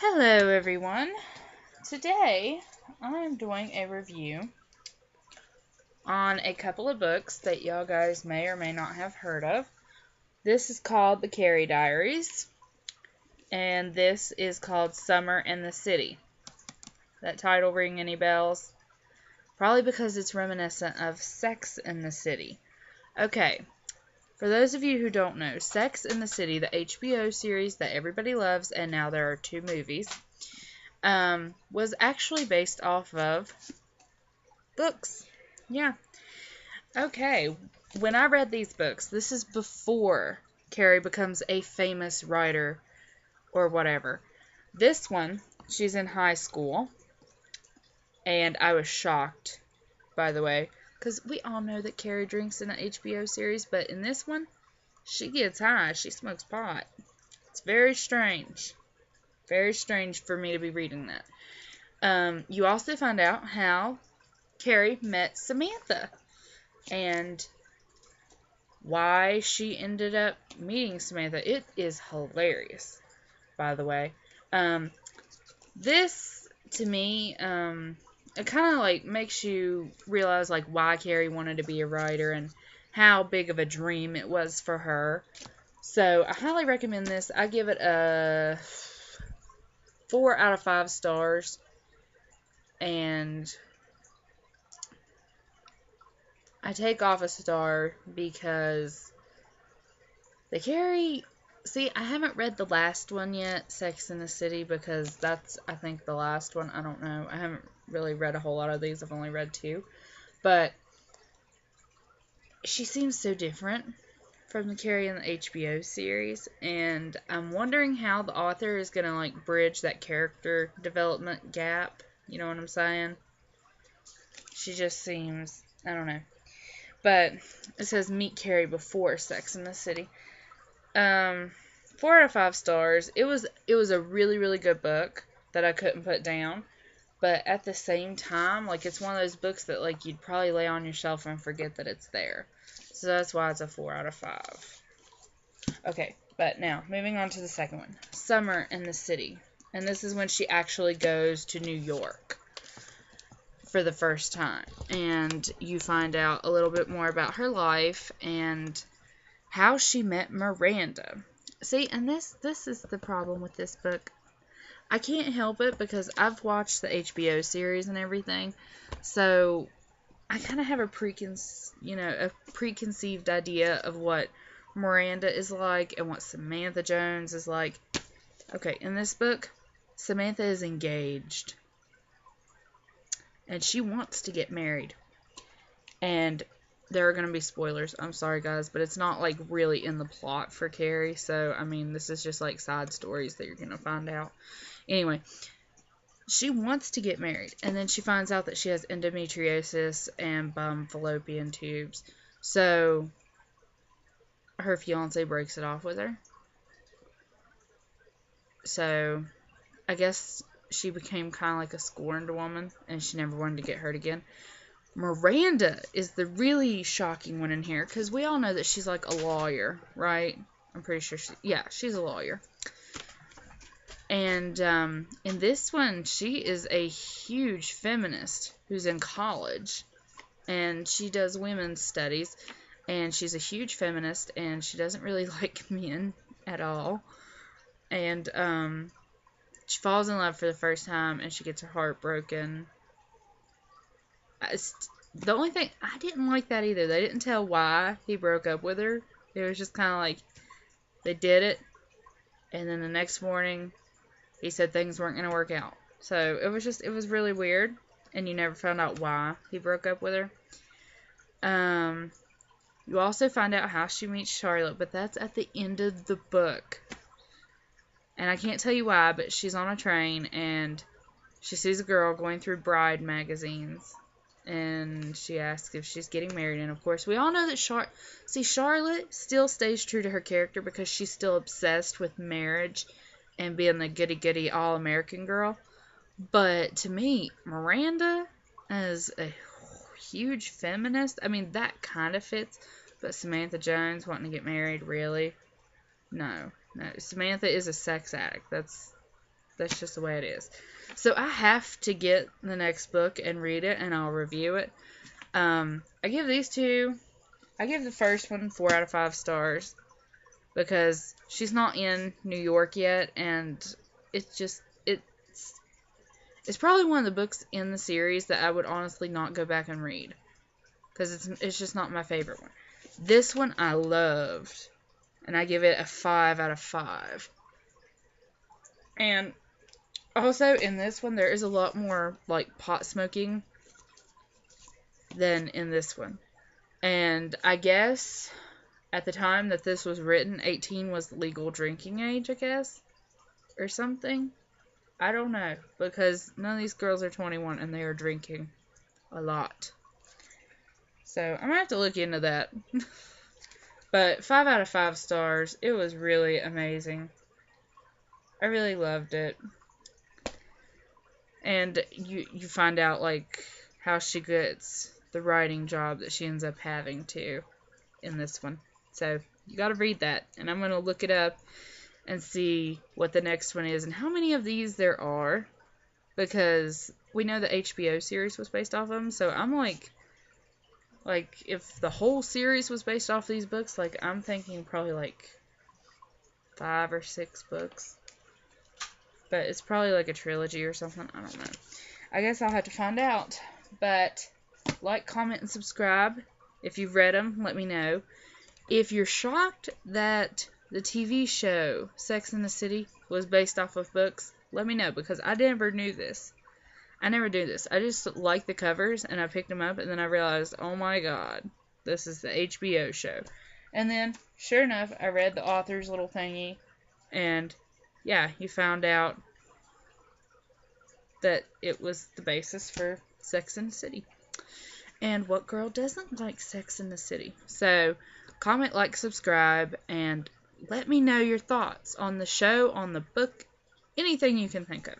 Hello everyone. Today I'm doing a review on a couple of books that y'all guys may or may not have heard of. This is called the Carrie Diaries, and this is called Summer in the City. That title ring any bells? Probably because it's reminiscent of Sex in the City. Okay, for those of you who don't know, Sex in the City, the HBO series that everybody loves, and now there are 2 movies, was actually based off of books. Yeah. Okay. When I read these books, this is before Carrie becomes a famous writer or whatever. This one, she's in high school, and I was shocked, by the way, because we all know that Carrie drinks in the HBO series, but in this one, she gets high. She smokes pot. It's very strange. Very strange for me to be reading that. You also find out how Carrie met Samantha and why she ended up meeting Samantha. It is hilarious, by the way. This, to me, it kind of like makes you realize like why Carrie wanted to be a writer and how big of a dream it was for her. So I highly recommend this. I give it a 4 out of 5 stars, and I take off a star because the Carrie... See, I haven't read the last one yet, Sex in the City, because that's, I think, the last one. I don't know. I haven't really read a whole lot of these. I've only read 2. But she seems so different from the Carrie in the HBO series, and I'm wondering how the author is going to, like, bridge that character development gap. You know what I'm saying? She just seems... I don't know. But it says meet Carrie before Sex in the City. 4 out of 5 stars. It was a really, really good book that I couldn't put down. But at the same time, like, it's one of those books that, like, you'd probably lay on your shelf and forget that it's there. So that's why it's a 4 out of 5. Okay, but now, moving on to the second one. Summer in the City. And this is when she actually goes to New York for the first time. And you find out a little bit more about her life and how she met Miranda. See, and this is the problem with this book. I can't help it because I've watched the HBO series and everything, so I kind of have a preconceived idea of what Miranda is like and what Samantha Jones is like. Okay, in this book, Samantha is engaged, and she wants to get married, and there are going to be spoilers. I'm sorry, guys, but it's not, like, really in the plot for Carrie. So, I mean, this is just, like, side stories that you're going to find out. Anyway, she wants to get married. And then she finds out that she has endometriosis and fallopian tubes. So, her fiancé breaks it off with her. So, I guess she became kind of like a scorned woman. And she never wanted to get hurt again. Miranda is the really shocking one in here, because we all know that she's like a lawyer, right? I'm pretty sure she's a lawyer. And in this one, she is a huge feminist who's in college, and she does women's studies, and she's a huge feminist, and she doesn't really like men at all. And she falls in love for the first time, and she gets her heart broken. The only thing, I didn't like that either. They didn't tell why he broke up with her. It was just kind of like, they did it, and then the next morning, he said things weren't going to work out. So, it was really weird, and you never found out why he broke up with her. You also find out how she meets Charlotte, but that's at the end of the book. And I can't tell you why, but she's on a train, and she sees a girl going through Bride magazines. And she asks if she's getting married. And, of course, we all know that Charlotte still stays true to her character because she's still obsessed with marriage and being the goody-goody all-American girl. But, to me, Miranda is a huge feminist. I mean, that kind of fits. But Samantha Jones wanting to get married, really? No. Samantha is a sex addict. That's That's just the way it is. So I have to get the next book and read it, and I'll review it. I give these two, I give the first one 4 out of 5 stars because she's not in New York yet, and it's probably one of the books in the series that I would honestly not go back and read because it's just not my favorite one. This one I loved, and I give it a 5 out of 5. And also in this one there is a lot more like pot smoking than in this one. And I guess at the time that this was written, 18 was legal drinking age, I guess, or something. I don't know, because none of these girls are 21 and they are drinking a lot. So I'm going to have to look into that. But 5 out of 5 stars. It was really amazing. I really loved it. And you find out, like, how she gets the writing job that she ends up having, too, in this one. So you got to read that. And I'm going to look it up and see what the next one is and how many of these there are, because we know the HBO series was based off of them. So I'm like if the whole series was based off these books, like I'm thinking probably like 5 or 6 books, but it's probably like a trilogy or something. I don't know. I guess I'll have to find out. But like, comment, and subscribe. If you've read them, let me know. If you're shocked that the TV show Sex and the City was based off of books, let me know, because I never knew this. I never knew this. I just liked the covers, and I picked them up, and then I realized, oh my god, this is the HBO show. And then, sure enough, I read the author's little thingy, and yeah, you found out that it was the basis for Sex and the City. And what girl doesn't like Sex and the City? So, comment, like, subscribe, and let me know your thoughts on the show, on the book, anything you can think of.